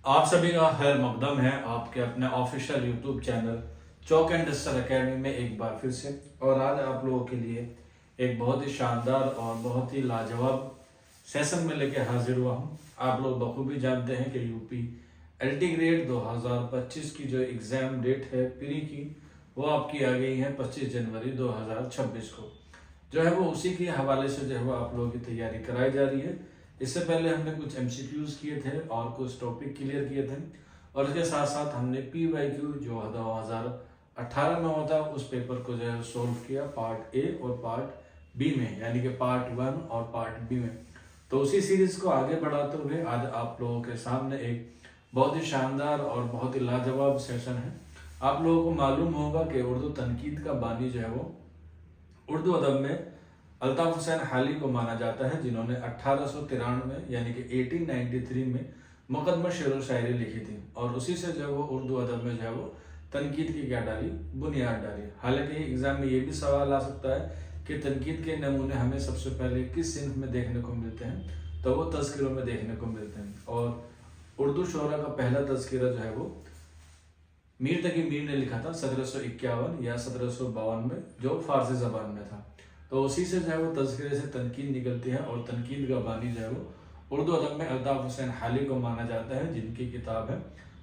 आप सभी का खैर मकदम है आपके अपने official YouTube channel chalk and duster academy में एक बार फिर से। और आज आप लोगों के लिए एक बहुत ही शानदार और बहुत ही लाजवाब सेशन में लेके हाजिर हुआ हूँ। आप लोग बखूबी जानते हैं कि यूपी एलटी ग्रेड 2025 की जो एग्ज़ाम डेट है प्री की, वो आपकी आ गई है 25 जनवरी 2026 को। जो है वो उसी के हवाले से जो है वो आप लोगों की तैयारी कराई जा रही है। इससे पहले हमने कुछ एमसीक्यूज किए थे और कुछ टॉपिक क्लियर किए थे, और इसके साथ साथ हमने पीवाईक्यू जो 2018 में होता है उस पेपर को जो है सोल्व किया पार्ट ए और पार्ट बी में, यानी कि पार्ट 1 और पार्ट बी में। तो उसी सीरीज को आगे बढ़ाते हुए आज आप लोगों के सामने एक बहुत ही शानदार और बहुत ही लाजवाब सेशन है। आप लोगों को मालूम होगा कि उर्दू तनकीद का बानी जो है वो उर्दू अदब में अल्ताफ हुसैन हाली को माना जाता है, जिन्होंने 1893 यानी कि 1893 में मुकदमा शेर व शायरी लिखी थी, और उसी से जो है वो उर्दू अदब में जो है वो तनकीद की क्या डाली, बुनियाद डाली। हालांकि एग्जाम में ये भी सवाल आ सकता है कि तनकीद के नमूने हमें सबसे पहले किस सिंफ में देखने को मिलते हैं, तो वो तज़किरों में देखने को मिलते हैं। और उर्दू शोरा का पहला तज़किरा जो है वो मीर तकी मीर ने लिखा था 1751 या 1752 में, जो फारसी ज़बान में था। तो उसी से जो है वो तज़किरे से तनकीद निकलती है, और तनकीद का बानी जो है वो उर्दू अदब में अल्ताफ हुसैन हाली को माना जाता है, जिनकी किताब है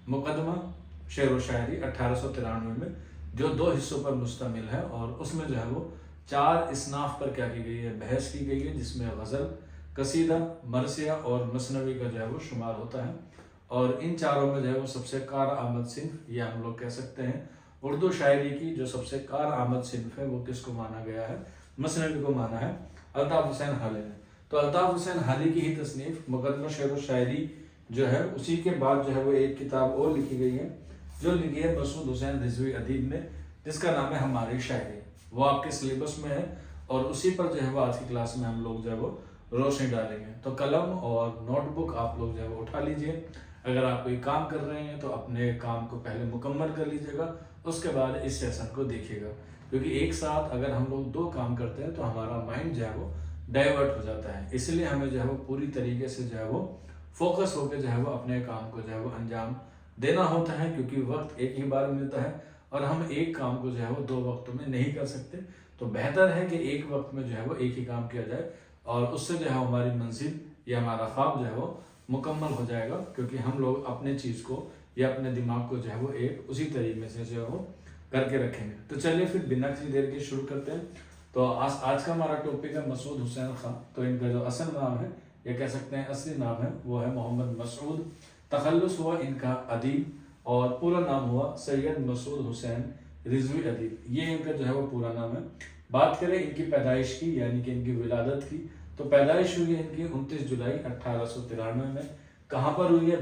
मुकदमा शेर व शायरी 1893 में, जो 2 हिस्सों पर मुश्तमिल है। और उसमें जो है वो 4 इसनाफ पर क्या की गई है, बहस की गई है, जिसमें गज़ल, कसीदा, मरसिया और मसनवी का जो है वो शुमार होता है। और इन चारों में जो है वो सबसे कार आमद सिंफ, या हम लोग कह सकते हैं उर्दू शायरी की जो सबसे कार आमद सिंफ है, वो किसको माना गया है, मसनवी को माना है अल्ताफ हुसैन हाली ने। तो अल्ताफ हुसैन हाली की ही तसनीफ मुकदमा शेर व शायरी जो है, उसी के बाद जो है वो एक किताब और लिखी गई है, जो लिखी है मसूद हुसैन रिजवी अदीब ने, जिसका नाम है हमारी शायरी। वो आपके सिलेबस में है, और उसी पर जो है वो आज की क्लास में हम लोग जो है वो रोशनी डालेंगे। तो कलम और नोटबुक आप लोग जो है वो उठा लीजिए। अगर आप कोई काम कर रहे हैं तो अपने काम को पहले मुकम्मल कर लीजिएगा, उसके बाद इस सेशन को देखिएगा, क्योंकि एक साथ अगर हम लोग 2 काम करते हैं तो हमारा माइंड जो है वो डाइवर्ट हो जाता है। इसलिए हमें जो है वो पूरी तरीके से जो है वो फोकस होकर जो है वो अपने काम को जो है वो अंजाम देना होता है, क्योंकि वक्त एक ही बार मिलता है और हम एक काम को जो है वो 2 वक्तों में नहीं कर सकते। तो बेहतर है कि एक वक्त में जो है वो एक ही काम किया जाए, और उससे जो है हमारी मंजिल या हमारा ख्वाब जो है वो मुकम्मल हो जाएगा, क्योंकि हम लोग अपने चीज़ को या अपने दिमाग को जो है वो एक उसी तरीके से जो है वो करके रखेंगे। तो चलिए फिर बिना किसी देर के शुरू करते हैं। तो आज का हमारा टॉपिक है मसूद हुसैन खान। तो इनका जो असल नाम है, या कह सकते हैं असली नाम है, वो है मोहम्मद मसूद। तखल्लुस हुआ इनका अदीब, और पूरा नाम हुआ सैयद मसूद हुसैन रिजवी अदीब। ये इनका जो है वो पूरा नाम है। बात करें इनकी पैदाइश की, यानी कि इनकी विलादत की, तो पैदाइश हुई है इनकी 29 जुलाई 1893 में। कहाँ पर हुई है?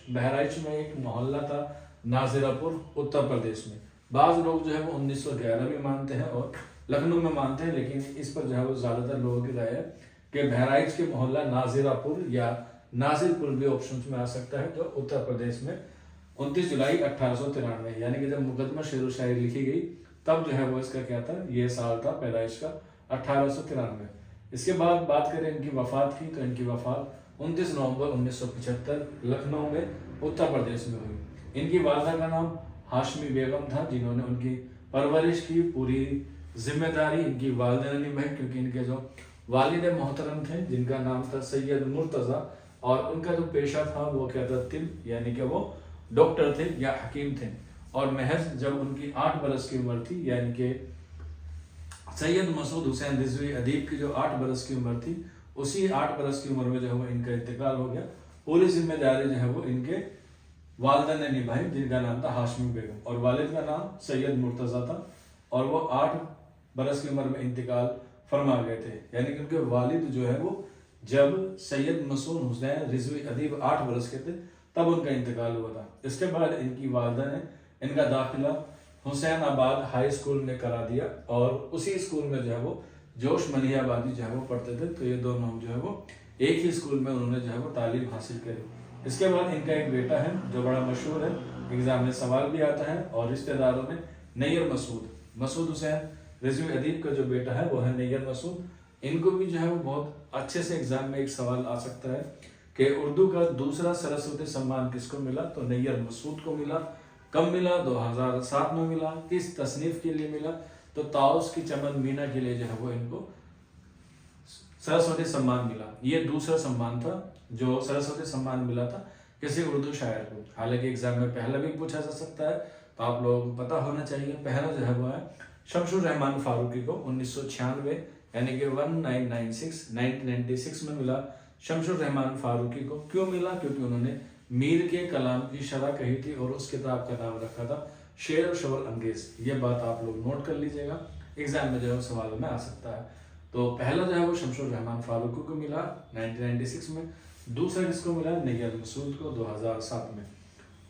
बहराइच में एक मोहल्ला था नाजिरापुर, उत्तर प्रदेश में। बाज़ लोग जो है वो 1911 भी मानते हैं और लखनऊ में मानते हैं, लेकिन इस पर जो है वो ज़्यादातर लोगों की राय है कि बहराइच के मोहल्ला नाजिरापुर या नाजिरपुर भी ऑप्शन में आ सकता है, जो उत्तर प्रदेश में 29 जुलाई 1893, यानी कि जब मुकदमा शेर व शायरी लिखी गई तब जो है वो इसका क्या था, ये साल था पैदाइश का 1893। इसके बाद बात करें इनकी वफात की, तो इनकी वफात 29 नवंबर 1975 लखनऊ में उत्तर प्रदेश में हुई। इनकी वालदा का नाम हाशमी बेगम था, जिन्होंने उनकी परवरिश की पूरी जिम्मेदारी इनकी वालिदा ने निभाई, क्योंकि इनके जो वालिद मोहतरम थे जिनका नाम था सैयद मुर्तज़ा, और उनका जो पेशा था वो क्या था, तिब, यानी कि वो डॉक्टर थे या हकीम थे। और महज जब उनकी 8 बरस की उम्र थी, यानी कि सैयद मसूद हुसैन रिजवी अदीब की जो 8 बरस की उम्र थी, उसी 8 बरस की उम्र में जो है वो इनका इंतकाल हो गया। पूरी जिम्मेदारी जो है वो इनके वालिदा ने निभाई, जिनका नाम था हाशमी बेगम, और वालिद का नाम सैयद मुर्तज़ा था, और वो 8 बरस की उम्र में इंतकाल फरमा गए थे। यानी कि उनके वालिद जो है वो जब सैयद मसूद हुसैन रिजवी अदीब 8 बरस के थे तब उनका इंतकाल हुआ था। इसके बाद इनकी वालिदा ने इनका दाखिला हुसैन आबाद हाई स्कूल में करा दिया, और उसी स्कूल में जो है वो जोश मलिहाबादी जो है वो पढ़ते थे। तो ये दोनों जो है वो एक ही स्कूल में उन्होंने जो है वो तालीम हासिल करी। इसके बाद इनका एक बेटा है जो बड़ा मशहूर है, एग्जाम में सवाल भी आता है, और रिश्तेदारों में नैयर मसूद हुसैन रिजवी अदीब का जो बेटा है वो है नैयर मसूद। इनको भी जो है वो बहुत अच्छे से एग्जाम में एक सवाल आ सकता है کہ اردو کا دوسرا सरस्वती सम्मान किसको मिला, तो नैयर मसूद को मिला। कब मिला, 2007 में मिला। किस तसनीफ के लिए मिला, तो ताउस की चमन मीना के लिए जो है वो इनको सरस्वती सम्मान मिला। ये दूसरा सम्मान था जो सरस्वती सम्मान मिला था किसी उर्दू शायर को। हालांकि एग्जाम में पहला भी पूछा जा सकता है, तो आप लोगों को पता होना चाहिए। पहला जो है वो है शमशुर रहमान फारूकी को 1996 यानी कि 1996 में मिला शमशुर रहमान फारूकी को। क्यों मिला, क्योंकि उन्होंने मीर के कलाम की शरह कही थी और उस किताब का नाम रखा था शेर और शोर अंगेज। ये बात आप लोग नोट कर लीजिएगा, एग्जाम में जो है सवालों में आ सकता है। तो पहला जो है वो शमशुर रहमान फारूकी को मिला 1996 में। दूसरा किसको मिला, नैयर मसूद को 2007 में।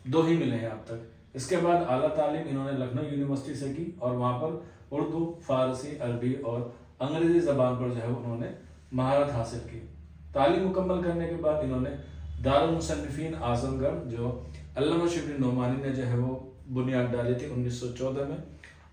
2 ही मिले हैं अब तक। इसके बाद आला तालीम इन्होंने लखनऊ यूनिवर्सिटी से की और वहाँ पर उर्दू, फारसी, अरबी और अंग्रेजी ज़बान पर जो है उन्होंने महारत हासिल की। तालीम मुकम्मल करने के बाद इन्होंने दारुल मुसन्निफीन आजमगढ़, जो अल्लामा शिबली नोमानी ने जो है वो बुनियाद डाली थी 1914 में,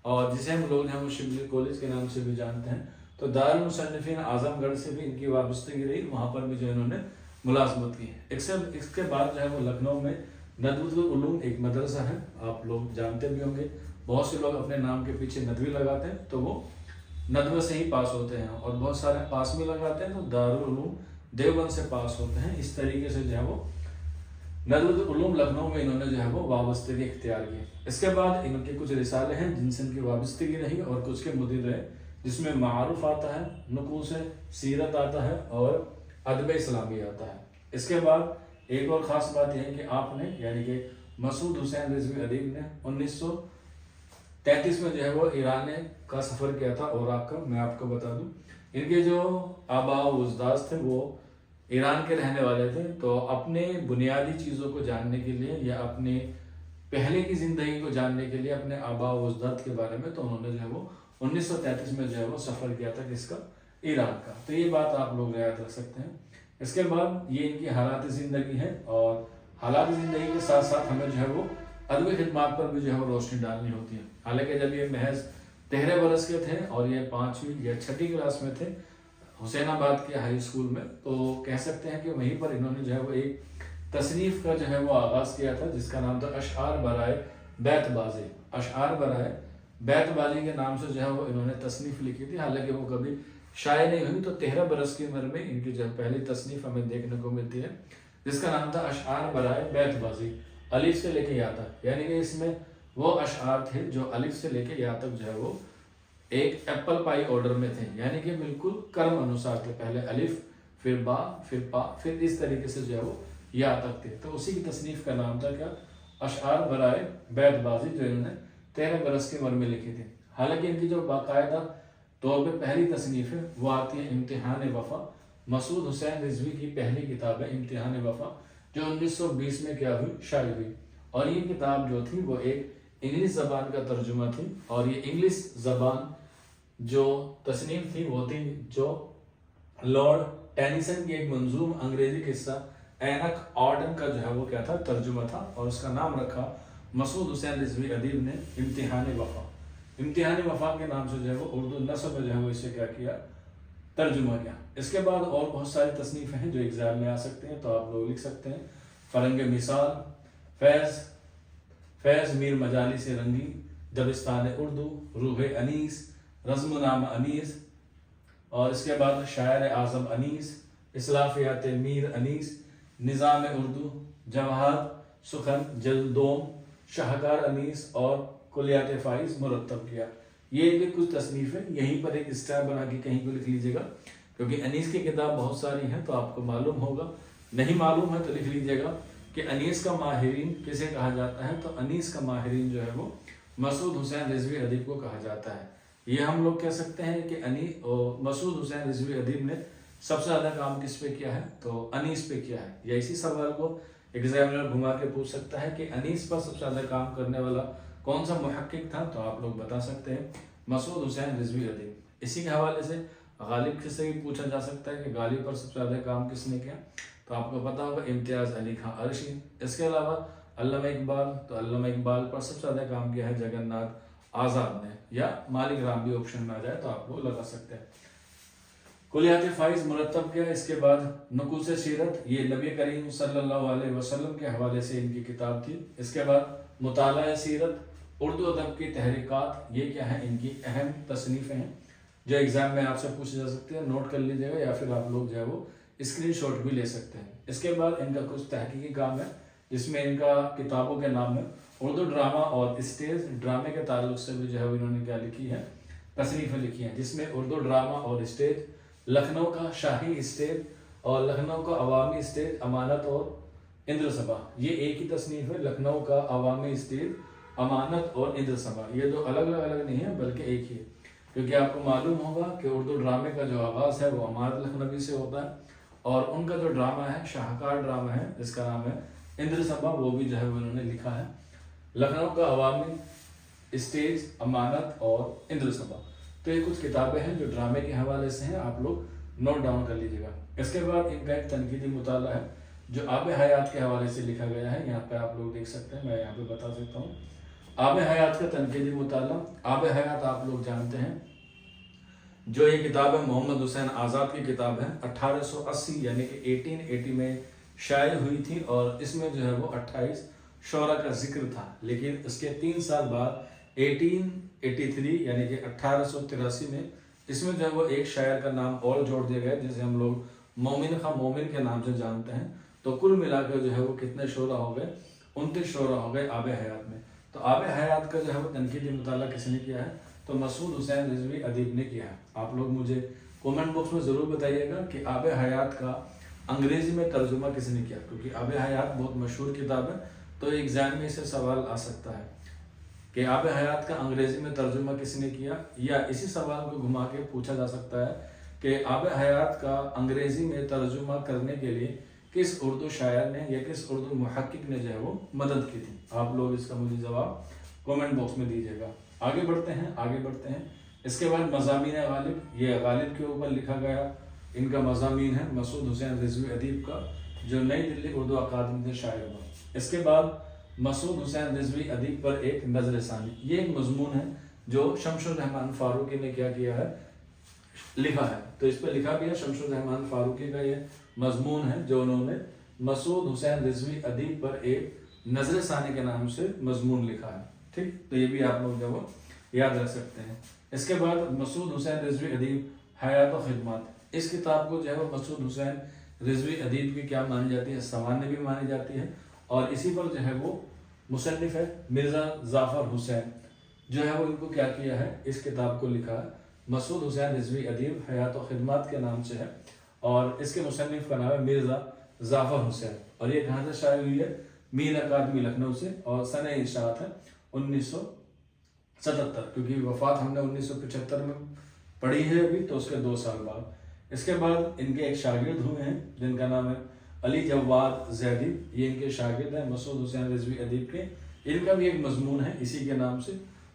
और जिसे हम लोग जो है वो शिबली कॉलेज के नाम से भी जानते हैं। तो दारुल मुसन्निफीन आजमगढ़ से भी इनकी वाबस्तगी रही, वहाँ पर भी जो इन्होंने मुलाजमत की। इसके बाद जो है वो लखनऊ में नदवतुल उलूम एक मदरसा है, आप लोग जानते भी होंगे। बहुत से लोग अपने नाम के पीछे नदवी लगाते हैं, तो वो नदवे से ही पास होते हैं, और बहुत सारे पास में लगाते हैं तो दारुल उलूम देवबंद से पास होते हैं। इस तरीके से जो है वो नदवतुल उलूम लखनऊ में इन्होंने जो है वो वाबस्तगी इख्तियार की। इसके बाद इनके कुछ रिसाले हैं जिनसे इनकी वाबस्तगी रही, और कुछ के मुदीर रहे, जिसमें मारूफ आता है, नुकूस है, सीरत आता है और अदब इस्लामी आता है। इसके बाद एक और ख़ास बात यह है कि आपने यानी कि मसूद हुसैन रिजवी अदीब ने 1933 में जो है वो ईरान का सफ़र किया था ओराक का। मैं आपको बता दूं, इनके जो आबा उजदाद थे वो ईरान के रहने वाले थे, तो अपने बुनियादी चीज़ों को जानने के लिए या अपने पहले की ज़िंदगी को जानने के लिए अपने आबा उजदाद के बारे में, तो उन्होंने जो है वो 1933 में जो है वो सफ़र किया था किसका, ईरान का। तो ये बात आप लोग याद रख सकते हैं। इसके बाद ये इनकी हालात ज़िंदगी है, और हालात ज़िंदगी के साथ साथ हमें जो है वो अदबी खिदमात पर भी जो है वो रोशनी डालनी होती है। हालांकि जब ये महज 13 बरस के थे और ये 5वीं या 6ठी क्लास में थे हुसैनाबाद के हाई स्कूल में, तो कह सकते हैं कि वहीं पर इन्होंने जो है वो एक तसनीफ़ का जो है वो आगाज़ किया था, जिसका नाम था अशआर बराए बैतबाजी। अशआर बराए बैतबाजी के नाम से जो है वो इन्होंने तसनीफ़ लिखी थी। हालांकि वो कभी शाये नहीं हुई, तो 13 बरस की उम्र में इनकी जो पहली तसनीफ़ हमें देखने को मिलती है, जिसका नाम था अशआर बराए बैतबाजी, अलिफ से लेके या तक। यानी कि इसमें वो अशआर थे जो अलिफ से लेके या तक जो है वो एक एप्पल पाई ऑर्डर में थे, यानी कि बिल्कुल क्रम अनुसार थे। पहले अलिफ, फिर बा, फिर पा, फिर इस तरीके से जो है वो या तक थे। तो उसी की तसनीफ़ का नाम था क्या, अशआर बराए बैतबाजी, जो इन्होंने 13 बरस की उम्र में लिखी थी। हालांकि इनकी जो बाकायदा तौर पे पहली तसनीफ़ है वो आती है इम्तिहान वफ़ा। मसूद हुसैन रिजवी की पहली किताब है इम्तिहान वफ़ा, जो 1920 में क्या हुई, शाये हुई। और ये किताब जो थी वो एक इंग्लिश ज़बान का तर्जुमा थी, और ये इंग्लिश ज़बान जो तसनीफ़ थी वो थी जो लॉर्ड टेनिसन की एक मंजूम अंग्रेजी किस्सा ऐनक ऑर्डन का जो है वो क्या था, तर्जुमा था, और उसका नाम रखा मसूद हुसैन रिजवी अदीब ने इम्तिहान वफ़ा। इम्तिहान वफ़ा के नाम से जो है वो उर्दू नस्ब में जो है वो इसे क्या किया, तर्जुमा किया। इसके बाद और बहुत सारी तसनीफ़ें हैं जो एग्ज़ाम में आ सकते हैं, तो आप लोग लिख सकते हैं फ़रंग मिसाल, फैज़ मीर मजाली से रंगी, दबिस्तान उर्दू, रूह अनीस, रज़्म नाम अनीस, और इसके बाद शायर आज़म अनीस, इस्लाफ़ियात मीर अनीस, निज़ाम उर्दू, जवाहर सुखन जलदोम, शाहकार अनीस और कुलियात फ़ाइज़ मुरतब किया। ये भी कुछ तसनीफ़ें, यहीं पर एक स्टार बना के कहीं को लिख लीजिएगा, क्योंकि अनीस की किताब बहुत सारी हैं, तो आपको मालूम होगा। नहीं मालूम है तो लिख लीजिएगा कि अनीस का माहिरीन किसे कहा जाता है, तो अनीस का माहिरीन जो है वो मसूद हुसैन रिजवी अदीब को कहा जाता है। ये हम लोग कह सकते हैं कि मसूद हुसैन रिजवी अदीब ने सबसे ज़्यादा काम किस पे किया है, तो अनीस पे किया है। या इसी सवाल को एग्जामिनर घुमा के पूछ सकता है कि अनीस पर सबसे ज़्यादा काम करने वाला कौन सा मुहक्किक था, तो आप लोग बता सकते हैं मसूद हुसैन रिजवी अदीब। इसी के हवाले से गालिब से भी पूछा जा सकता है कि गालिब पर सबसे ज़्यादा काम किसने किया, तो आपको पता होगा इम्तियाज़ अली खां अरशी। इसके अलावा अल्लामा इकबाल, तो अल्लामा इकबाल पर सबसे ज़्यादा काम किया है जगन्नाथ आज़ाद ने, या मालिक राम भी ऑप्शन में आ जाए तो आप लोग लगा सकते हैं। कुलियात फाइज मुरतब किया। इसके बाद नकुस सीरत, ये नबी करीम सल्लल्लाहु अलैहि वसल्लम के हवाले से इनकी किताब थी। इसके बाद मुताला सीरत, उर्दू अदब की तहरीकात, ये क्या है इनकी अहम तसनीफ़ें हैं जो एग्ज़ाम में आपसे पूछे जा सकते हैं, नोट कर लीजिएगा या फिर आप लोग जो है वो स्क्रीनशॉट भी ले सकते हैं। इसके बाद इनका कुछ तहकीकी काम है जिसमें इनका किताबों के नाम है उर्दू ड्रामा और स्टेज ड्रामे के ताल्लुक से भी जो है इन्होंने क्या लिखी है, तसनीफ़ें लिखी हैं, जिसमें उर्दू ड्रामा और स्टेज, लखनऊ का शाही स्टेज और लखनऊ का अवामी स्टेज, अमानत और इंद्र सभा, ये एक ही तसनीफ़ है। लखनऊ का अवामी स्टेज, अमानत और इंद्र सभा, ये दो अलग अलग नहीं है बल्कि एक ही है, क्योंकि आपको मालूम होगा कि उर्दू ड्रामे का जो आगाज़ है वो अमानत लखनवी से होता है और उनका जो ड्रामा है शाहकार ड्रामा है जिसका नाम है इंद्र सभा, वो भी जो है उन्होंने लिखा है। लखनऊ का अवामी स्टेज, अमानत और इंद्र सभा, तो ये कुछ किताबें हैं जो ड्रामे के हवाले से हैं, आप लोग नोट डाउन कर लीजिएगा। इसके बाद इनका एक तनकीदी मुताला है जो आब हयात के हवाले से लिखा गया है, यहाँ पे आप लोग देख सकते हैं, मैं यहाँ पे बता सकता हूँ। आब हयात का तनकीदी मुताला, आब हयात आप लोग जानते हैं जो ये किताब है मोहम्मद हुसैन आज़ाद की किताब है, 1880 यानी कि 1880 में शाये हुई थी और इसमें जो है वो 28 शोरा का जिक्र था, लेकिन इसके 3 साल बाद 1883 यानी कि 1883 में इसमें जो है वो एक शायर का नाम और जोड़ दिया गया जिसे हम लोग मोमिन खां मोमिन के नाम से जानते हैं। तो कुल मिलाकर जो है वो कितने शोरा हो गए, 29 शोरा हो गए आब हयात में। तो आब हयात का जो है वो तनकीदी मुताला किसने किया है, तो मसूद हुसैन रिजवी अदीब ने किया है। आप लोग मुझे कमेंट बॉक्स में ज़रूर बताइएगा कि आब हयात का अंग्रेज़ी में तर्जुमा किसने किया, क्योंकि आब हयात बहुत मशहूर किताब है, तो एग्ज़ाम में इसे सवाल आ सकता है कि आब हयात का अंग्रेज़ी में तर्जुमा किसने किया, या इसी सवाल को घुमा के पूछा जा सकता है कि आब हयात का अंग्रेज़ी में तर्जुमा करने के लिए किस उर्दू शायर ने या किस उर्दू मुहक्किक ने जो है वो मदद की थी। आप लोग इसका मुझे जवाब कमेंट बॉक्स में दीजिएगा। आगे बढ़ते हैं। इसके बाद मज़ामीन गालिब, ये गालिब के ऊपर लिखा गया इनका मज़ामीन है मसूद हुसैन रिजवी अदीब का, जो नई दिल्ली उर्दू अकादमी से शायर हुआ। इसके बाद मसूद हुसैन रिजवी अदीब पर एक नज़र सानी, ये एक मजमून है जो शमशुर रहमान फारूकी ने क्या किया है, लिखा है। तो इस पर लिखा भी है, शमशुर रहमान फारूकी का ये मजमून है जो उन्होंने मसूद हुसैन रिजवी अदीब पर एक नज़र सानी के नाम से मजमून लिखा है। ठीक, तो ये भी आप लोग जो वो याद रख सकते हैं। इसके बाद मसूद हुसैन रिजवी अदीब हयात व खिदमत, इस किताब को जो है वो मसूद हुसैन रिजवी अदीब की क्या मानी जाती है, सामान्य भी मानी जाती है, और इसी पर जो है वो मुसन्निफ है मिर्ज़ा जाफ़र हुसैन, जो है वो इनको क्या किया है, इस किताब को लिखा है। मसूद हुसैन रिजवी अदीब हयात व खिदमत के नाम से है और इसके मुसन्निफ का नाम है मिर्ज़ा जाफ़र हुसैन, और ये कहाँ से शाये हुई है, मीर अकादमी लखनऊ से, और सन इशाअत है 1977, क्योंकि वफ़ात हमने 1975 में पढ़ी है अभी, तो उसके 2 साल बाद। इसके बाद इनके एक शागिर्द हुए हैं जिनका नाम है अली जवाद ज़ैदी, ये इनके शागिर्द हैं मसूद हुसैन रिजवी अदीब के। इनका भी एक मजमून है इसी के नाम से,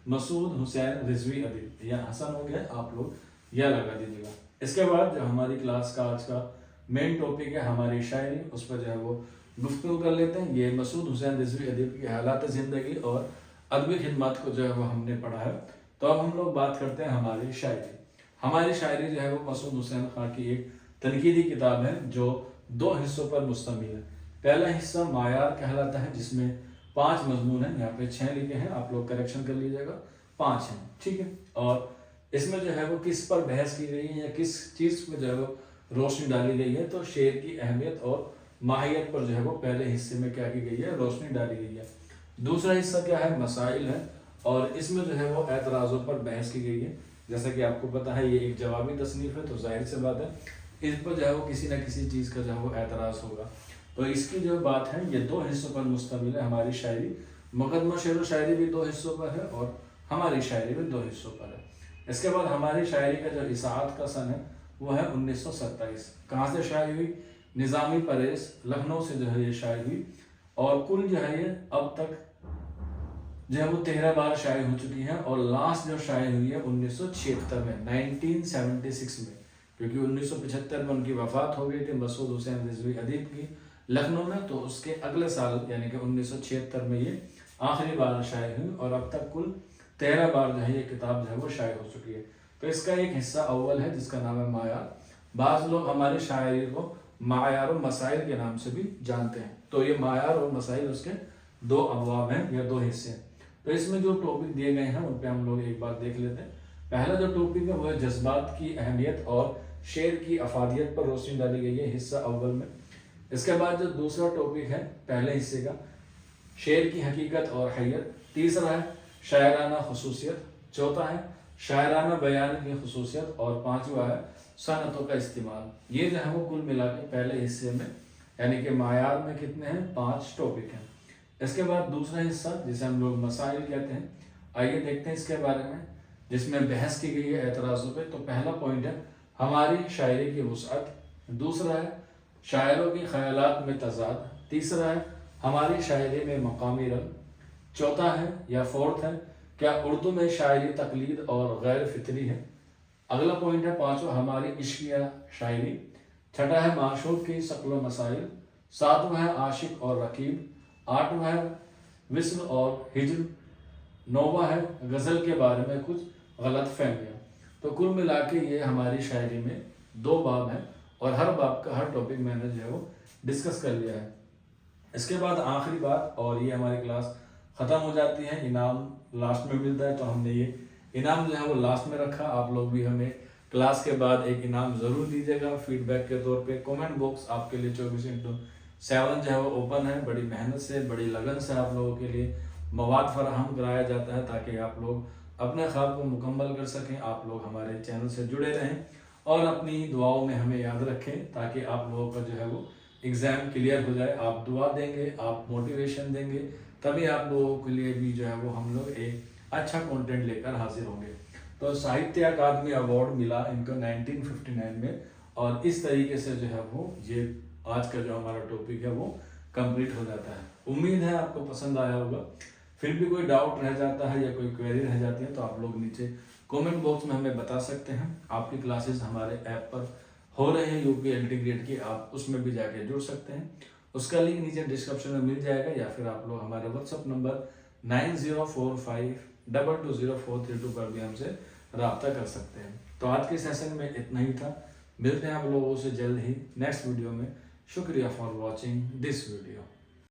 मसूद हुसैन रिजवी अदीब, या हसन हो गया, आप लोग यह लगा दीजिएगा। इसके बाद जो हमारी क्लास का आज का मेन टॉपिक है हमारी शायरी, उस पर जो है वो गुफ्तगू कर लेते हैं। ये मसूद हुसैन रिजवी अदीब की हालात ज़िंदगी और अदबी खिदमत को जो है वो हमने पढ़ा है। तो अब हम लोग बात करते हैं हमारी शायरी। हमारी शायरी जो है वो मसूद हुसैन खां की एक तनकीदी किताब है जो 2 हिस्सों पर मुश्तमिल है। पहला हिस्सा मायार कहलाता है जिसमें 5 मजमून हैं, यहाँ पे 6 लिखे हैं, आप लोग करेक्शन कर लीजिएगा, 5 हैं, ठीक है। और इसमें जो है वो किस पर बहस की गई है या किस चीज़ पर जो है वो रोशनी डाली गई है, तो शेर की अहमियत और माहियत पर जो है वो पहले हिस्से में क्या की गई है, रोशनी डाली गई है। दूसरा हिस्सा क्या है, मसाइल है, और इसमें जो है वो एतराज़ों पर बहस की गई है। जैसा कि आपको पता है ये एक जवाबी तसनीफ़ है, तो जाहिर सी बात है इस पर जो है वो किसी न किसी चीज़ का जो है वो एतराज़ होगा। तो इसकी जो बात है ये 2 हिस्सों पर मुश्तमिल है हमारी शायरी। मुकदमा शेर व शायरी भी 2 हिस्सों पर है और हमारी शायरी भी 2 हिस्सों पर है। इसके बाद हमारी शायरी का जो इसाअत का सन है वो है 1927। कहाँ से शायरी हुई, निज़ामी परेस लखनऊ से जो है ये शायरी हुई, और कुल जो है ये अब तक जो है वो 13 बार शाये हो चुकी हैं, और लास्ट जो शाये हुई है 1976 में, 1976 में, क्योंकि 1975 में उनकी वफ़ात हो गई थी मसूद हुसैन रिजवी अदीब की लखनऊ में, तो उसके अगले साल यानी कि 1976 में ये आखिरी बार शाये हुई, और अब तक कुल 13 बार जो है ये किताब जो है वो शाये हो चुकी है। तो इसका एक हिस्सा अव्वल है जिसका नाम है माया, बाज़ लोग हमारी शायरी को मायार और मसाइल के नाम से भी जानते हैं। तो ये मायार और मसाइल उसके दो अबवाब हैं या दो हिस्से हैं। तो इसमें जो टॉपिक दिए गए हैं उन पे हम लोग एक बार देख लेते हैं। पहला जो टॉपिक है वो है जज्बात की अहमियत और शेर की अफादियत पर रोशनी डाली गई है हिस्सा अव्वल में। इसके बाद जो दूसरा टॉपिक है पहले हिस्से का, शेर की हकीकत और हैयत। तीसरा है शायराना खसूसियत। चौथा है शायराना बयान की खसूसियत। और पांचवा है सनतों का इस्तेमाल। ये जो है वो कुल मिला के पहले हिस्से में यानी कि मायार में कितने हैं, 5 टॉपिक हैं। इसके बाद दूसरा हिस्सा जिसे हम लोग मसाइल कहते हैं, आइए देखते हैं इसके बारे में, जिसमें बहस की गई है एतराज़ों पे। तो पहला पॉइंट है हमारी शायरी की वुसअत। दूसरा है शायरों की ख्यालात में तजाद। तीसरा है हमारी शायरी में मकामी रंग। चौथा है या फोर्थ है क्या उर्दू में शायरी तकलीद और गैर फितरी है। अगला पॉइंट है पांचवा हमारी इश्किया शायरी। छठा है माशूक की शक्ल मसाइल। सातवां है आशिक और रकीब। आठवां है विस्ल और हिज्र। नौवां है गज़ल के बारे में कुछ गलत फहमियाँ। तो कुल मिला के ये हमारी शायरी में 2 बाब हैं और हर बाब का हर टॉपिक मैंने जो है वो डिस्कस कर लिया है। इसके बाद आखिरी बात, और ये हमारी क्लास ख़त्म हो जाती है, इनाम लास्ट में मिलता है। तो हमने ये इनाम जो है वो लास्ट में रखा। आप लोग भी हमें क्लास के बाद एक इनाम ज़रूर दीजिएगा फीडबैक के तौर पे। कमेंट बॉक्स आपके लिए 24/7 जो है वो ओपन है। बड़ी मेहनत से, बड़ी लगन से आप लोगों के लिए मवाद फराहम कराया जाता है ताकि आप लोग अपने ख्वाब को मुकम्मल कर सकें। आप लोग हमारे चैनल से जुड़े रहें और अपनी दुआओं में हमें याद रखें ताकि आप लोगों का जो है वो एग्ज़ाम क्लियर हो जाए। आप दुआ देंगे, आप मोटिवेशन देंगे, तभी आप लोगों के लिए भी जो है वो हम लोग एक अच्छा कंटेंट लेकर हाजिर होंगे। तो साहित्य अकादमी अवार्ड मिला इनको 1959 में, और इस तरीके से जो है वो ये आज का जो हमारा टॉपिक है वो कंप्लीट हो जाता है। उम्मीद है आपको पसंद आया होगा। फिर भी कोई डाउट रह जाता है या कोई क्वेरी रह जाती है तो आप लोग नीचे कमेंट बॉक्स में हमें बता सकते हैं। आपकी क्लासेस हमारे ऐप पर हो रहे हैं यूपीएलटी ग्रेड की, आप उसमें भी जाके जुड़ सकते हैं। उसका लिंक नीचे डिस्क्रिप्शन में मिल जाएगा, या फिर आप लोग हमारे व्हाट्सएप नंबर 9045220432 पर भी हमसे रब्ता कर सकते हैं। तो आज के सेशन में इतना ही था। मिलते हैं आप लोगों से जल्द ही नेक्स्ट वीडियो में। शुक्रिया फॉर वॉचिंग दिस वीडियो।